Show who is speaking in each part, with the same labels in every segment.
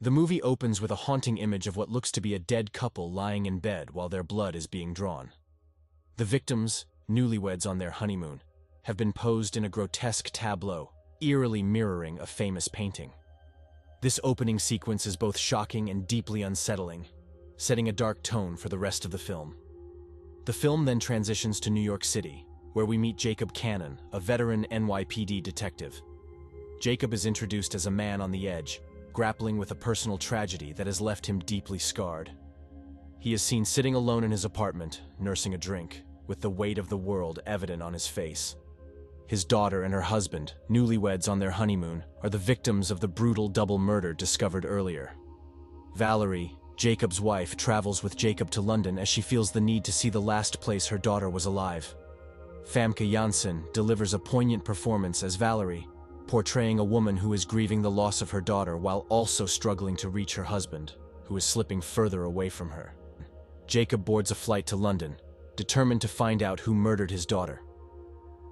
Speaker 1: The movie opens with a haunting image of what looks to be a dead couple lying in bed while their blood is being drawn. The victims, newlyweds on their honeymoon, have been posed in a grotesque tableau, eerily mirroring a famous painting. This opening sequence is both shocking and deeply unsettling, setting a dark tone for the rest of the film. The film then transitions to New York City, where we meet Jacob Cannon, a veteran NYPD detective. Jacob is introduced as a man on the edge, grappling with a personal tragedy that has left him deeply scarred. He is seen sitting alone in his apartment, nursing a drink, with the weight of the world evident on his face. His daughter and her husband, newlyweds on their honeymoon, are the victims of the brutal double murder discovered earlier. Valerie, Jacob's wife, travels with Jacob to London as she feels the need to see the last place her daughter was alive. Famke Janssen delivers a poignant performance as Valerie, portraying a woman who is grieving the loss of her daughter while also struggling to reach her husband, who is slipping further away from her. Jacob boards a flight to London, determined to find out who murdered his daughter.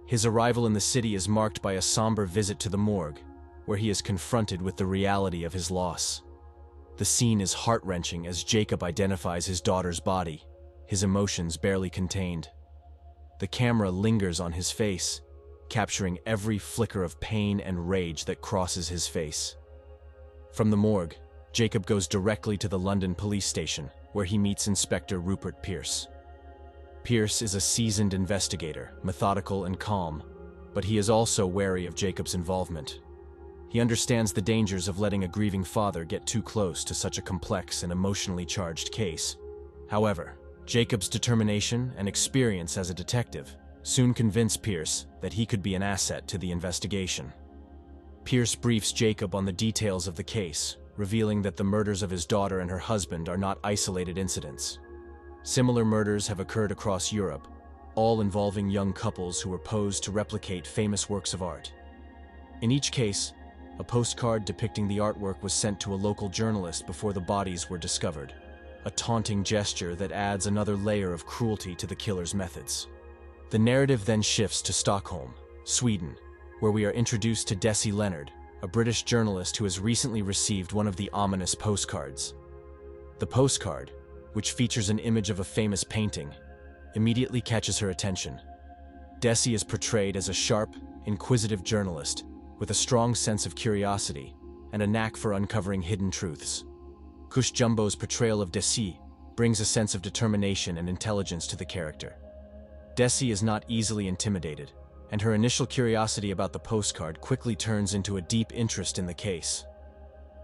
Speaker 1: His arrival in the city is marked by a somber visit to the morgue, where he is confronted with the reality of his loss. The scene is heart-wrenching as Jacob identifies his daughter's body, his emotions barely contained. The camera lingers on his face, capturing every flicker of pain and rage that crosses his face. From the morgue, Jacob goes directly to the London police station, where he meets Inspector Rupert Pierce. Pierce is a seasoned investigator, methodical and calm, but he is also wary of Jacob's involvement. He understands the dangers of letting a grieving father get too close to such a complex and emotionally charged case. However, Jacob's determination and experience as a detective soon convince Pierce that he could be an asset to the investigation. Pierce briefs Jacob on the details of the case, revealing that the murders of his daughter and her husband are not isolated incidents. Similar murders have occurred across Europe, all involving young couples who were posed to replicate famous works of art. In each case, a postcard depicting the artwork was sent to a local journalist before the bodies were discovered, a taunting gesture that adds another layer of cruelty to the killer's methods. The narrative then shifts to Stockholm, Sweden, where we are introduced to Desi Leonard, a British journalist who has recently received one of the ominous postcards. The postcard, which features an image of a famous painting, immediately catches her attention. Desi is portrayed as a sharp, inquisitive journalist with a strong sense of curiosity and a knack for uncovering hidden truths. Kush Jumbo's portrayal of Desi brings a sense of determination and intelligence to the character. Desi is not easily intimidated, and her initial curiosity about the postcard quickly turns into a deep interest in the case.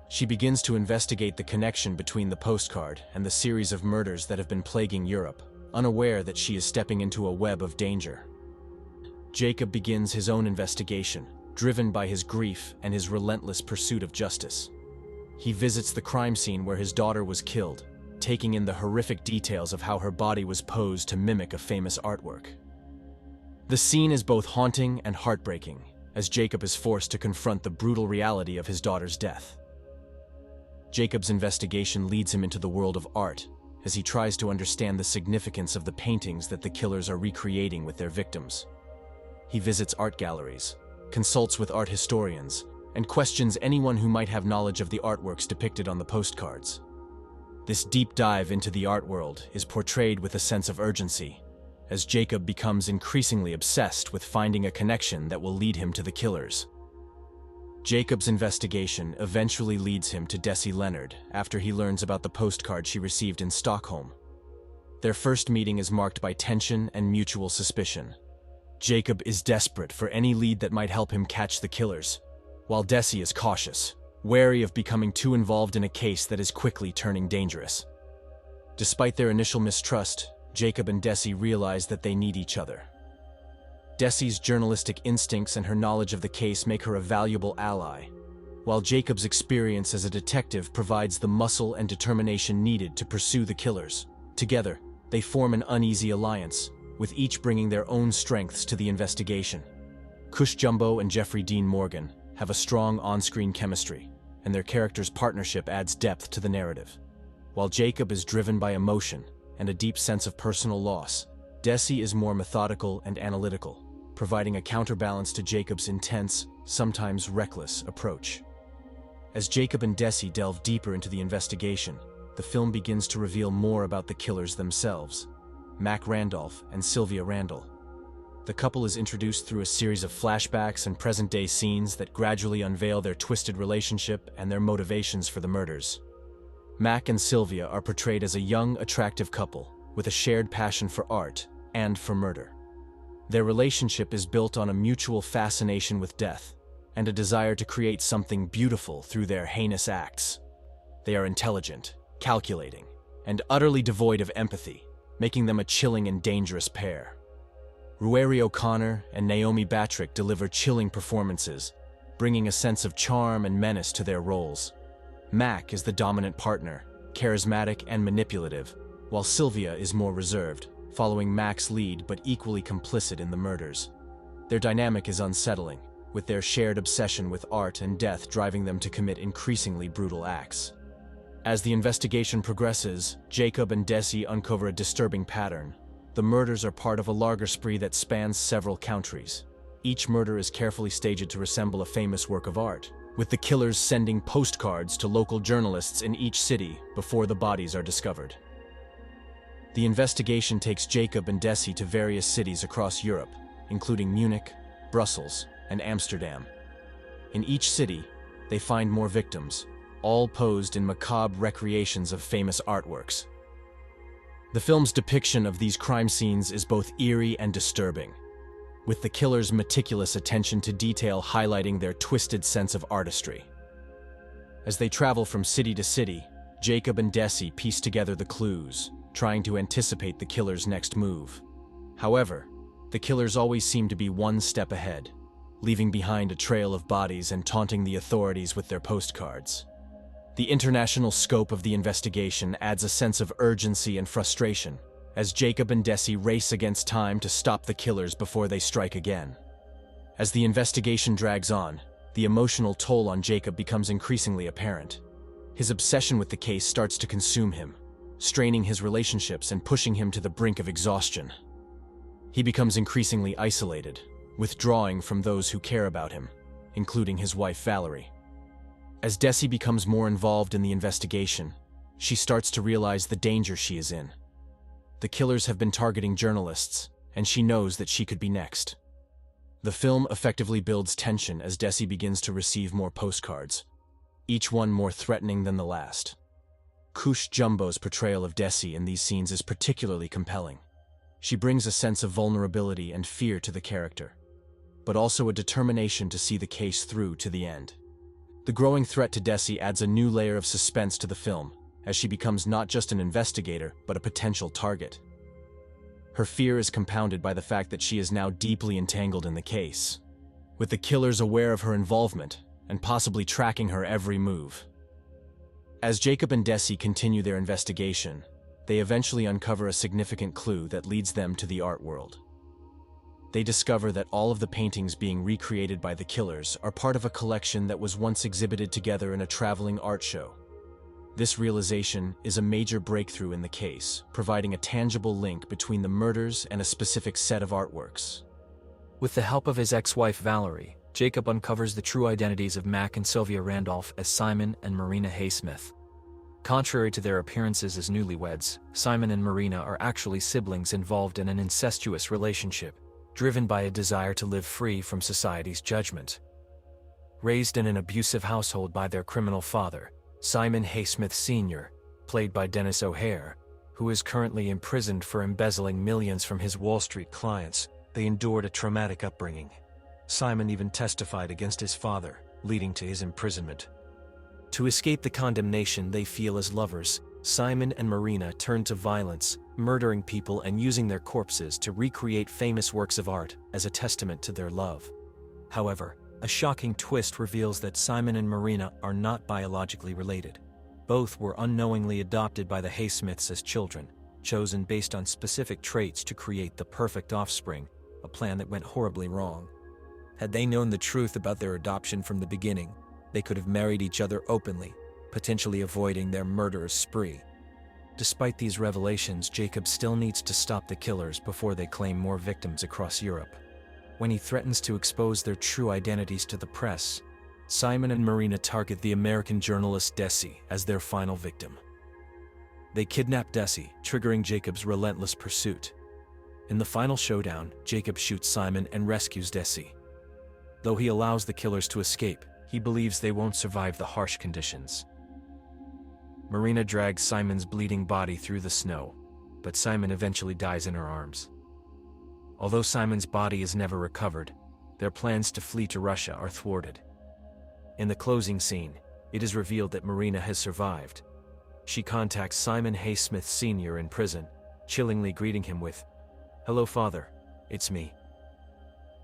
Speaker 1: She begins to investigate the connection between the postcard and the series of murders that have been plaguing Europe, unaware that she is stepping into a web of danger. Jacob begins his own investigation, driven by his grief and his relentless pursuit of justice. He visits the crime scene where his daughter was killed, taking in the horrific details of how her body was posed to mimic a famous artwork. The scene is both haunting and heartbreaking, as Jacob is forced to confront the brutal reality of his daughter's death. Jacob's investigation leads him into the world of art, as he tries to understand the significance of the paintings that the killers are recreating with their victims. He visits art galleries, consults with art historians, and questions anyone who might have knowledge of the artworks depicted on the postcards. This deep dive into the art world is portrayed with a sense of urgency, as Jacob becomes increasingly obsessed with finding a connection that will lead him to the killers. Jacob's investigation eventually leads him to Desi Leonard after he learns about the postcard she received in Stockholm. Their first meeting is marked by tension and mutual suspicion. Jacob is desperate for any lead that might help him catch the killers, while Desi is cautious, wary of becoming too involved in a case that is quickly turning dangerous. Despite their initial mistrust, Jacob and Desi realize that they need each other. Desi's journalistic instincts and her knowledge of the case make her a valuable ally, while Jacob's experience as a detective provides the muscle and determination needed to pursue the killers. Together, they form an uneasy alliance, with each bringing their own strengths to the investigation. Kush Jumbo and Jeffrey Dean Morgan have a strong on-screen chemistry, and their characters' partnership adds depth to the narrative. While Jacob is driven by emotion and a deep sense of personal loss, Desi is more methodical and analytical, providing a counterbalance to Jacob's intense, sometimes reckless approach. As Jacob and Desi delve deeper into the investigation, the film begins to reveal more about the killers themselves, Mac Randolph and Sylvia Randall. The couple is introduced through a series of flashbacks and present-day scenes that gradually unveil their twisted relationship and their motivations for the murders. Mac and Sylvia are portrayed as a young, attractive couple with a shared passion for art and for murder. Their relationship is built on a mutual fascination with death and a desire to create something beautiful through their heinous acts. They are intelligent, calculating, and utterly devoid of empathy, making them a chilling and dangerous pair. Ruairi O'Connor and Naomi Battrick deliver chilling performances, bringing a sense of charm and menace to their roles. Mac is the dominant partner, charismatic and manipulative, while Sylvia is more reserved, following Mac's lead but equally complicit in the murders. Their dynamic is unsettling, with their shared obsession with art and death driving them to commit increasingly brutal acts. As the investigation progresses, Jacob and Desi uncover a disturbing pattern. The murders are part of a larger spree that spans several countries. Each murder is carefully staged to resemble a famous work of art, with the killers sending postcards to local journalists in each city before the bodies are discovered. The investigation takes Jacob and Desi to various cities across Europe, including Munich, Brussels, and Amsterdam. In each city, they find more victims, all posed in macabre recreations of famous artworks. The film's depiction of these crime scenes is both eerie and disturbing, with the killer's meticulous attention to detail highlighting their twisted sense of artistry. As they travel from city to city, Jacob and Desi piece together the clues, trying to anticipate the killer's next move. However, the killers always seem to be one step ahead, leaving behind a trail of bodies and taunting the authorities with their postcards. The international scope of the investigation adds a sense of urgency and frustration, as Jacob and Desi race against time to stop the killers before they strike again. As the investigation drags on, the emotional toll on Jacob becomes increasingly apparent. His obsession with the case starts to consume him, straining his relationships and pushing him to the brink of exhaustion. He becomes increasingly isolated, withdrawing from those who care about him, including his wife Valerie. As Desi becomes more involved in the investigation, she starts to realize the danger she is in. The killers have been targeting journalists, and she knows that she could be next. The film effectively builds tension as Desi begins to receive more postcards, each one more threatening than the last. Kush Jumbo's portrayal of Desi in these scenes is particularly compelling. She brings a sense of vulnerability and fear to the character, but also a determination to see the case through to the end. The growing threat to Desi adds a new layer of suspense to the film, as she becomes not just an investigator, but a potential target. Her fear is compounded by the fact that she is now deeply entangled in the case, with the killers aware of her involvement and possibly tracking her every move. As Jacob and Desi continue their investigation, they eventually uncover a significant clue that leads them to the art world. They discover that all of the paintings being recreated by the killers are part of a collection that was once exhibited together in a traveling art show. This realization is a major breakthrough in the case, providing a tangible link between the murders and a specific set of artworks.
Speaker 2: With the help of his ex-wife Valerie, Jacob uncovers the true identities of Mac and Sylvia Randolph as Simon and Marina Haysmith. Contrary to their appearances as newlyweds, Simon and Marina are actually siblings involved in an incestuous relationship, driven by a desire to live free from society's judgment. Raised in an abusive household by their criminal father, Simon Haysmith Sr., played by Dennis O'Hare, who is currently imprisoned for embezzling millions from his Wall Street clients, they endured a traumatic upbringing. Simon even testified against his father, leading to his imprisonment. To escape the condemnation they feel as lovers, Simon and Marina turn to violence, murdering people and using their corpses to recreate famous works of art as a testament to their love. However, a shocking twist reveals that Simon and Marina are not biologically related. Both were unknowingly adopted by the Haysmiths as children, chosen based on specific traits to create the perfect offspring, a plan that went horribly wrong. Had they known the truth about their adoption from the beginning, they could have married each other openly, potentially avoiding their murderous spree. Despite these revelations, Jacob still needs to stop the killers before they claim more victims across Europe. When he threatens to expose their true identities to the press, Simon and Marina target the American journalist Desi as their final victim. They kidnap Desi, triggering Jacob's relentless pursuit. In the final showdown, Jacob shoots Simon and rescues Desi. Though he allows the killers to escape, he believes they won't survive the harsh conditions. Marina drags Simon's bleeding body through the snow, but Simon eventually dies in her arms. Although Simon's body is never recovered, their plans to flee to Russia are thwarted. In the closing scene, it is revealed that Marina has survived. She contacts Simon Haysmith Sr. in prison, chillingly greeting him with, "Hello, Father, it's me."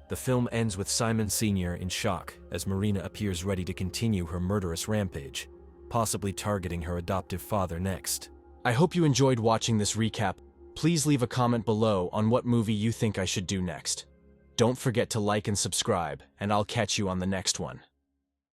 Speaker 2: The film ends with Simon Sr. in shock as Marina appears ready to continue her murderous rampage, possibly targeting her adoptive father next.
Speaker 1: I hope you enjoyed watching this recap. Please leave a comment below on what movie you think I should do next. Don't forget to like and subscribe, and I'll catch you on the next one.